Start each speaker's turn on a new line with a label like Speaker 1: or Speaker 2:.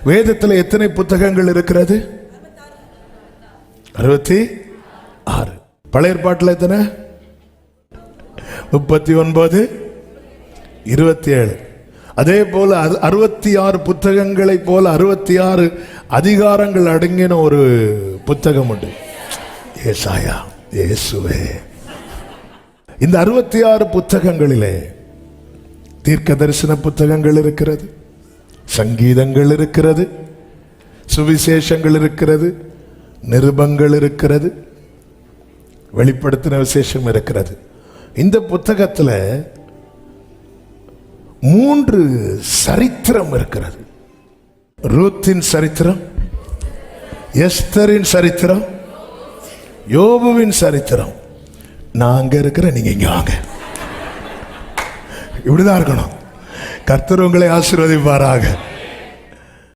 Speaker 1: வேதத்தில் எத்தனை புத்தகங்கள் இருக்கிறது? 66. பழைய ஏற்பாட்டில் எத்தனை? 39, 27. அதே போல 66 புத்தகங்களை போல 66 அதிகாரங்கள் அடங்கின ஒரு புத்தகம் உண்டு, ஏசாயா. இயேசுவே, இந்த 66 புத்தகங்களிலே தீர்க்க தரிசன புத்தகங்கள் இருக்கிறது, சங்கீதங்கள் இருக்கிறது, சுவிசேஷங்கள் இருக்கிறது, நிருபங்கள் இருக்கிறது, வெளிப்படுத்தின விசேஷம் இருக்கிறது. இந்த புத்தகத்தில் 3 சரித்திரம் இருக்கிறது. ரூத்தின் சரித்திரம், எஸ்தரின் சரித்திரம், யோபுவின் சரித்திரம். நான் அங்க இருக்கிறேன், நீங்க இங்க வாங்க. இப்படிதான் இருக்கணும். கர்த்தர் உங்களை ஆசீர்வதிப்பாராக.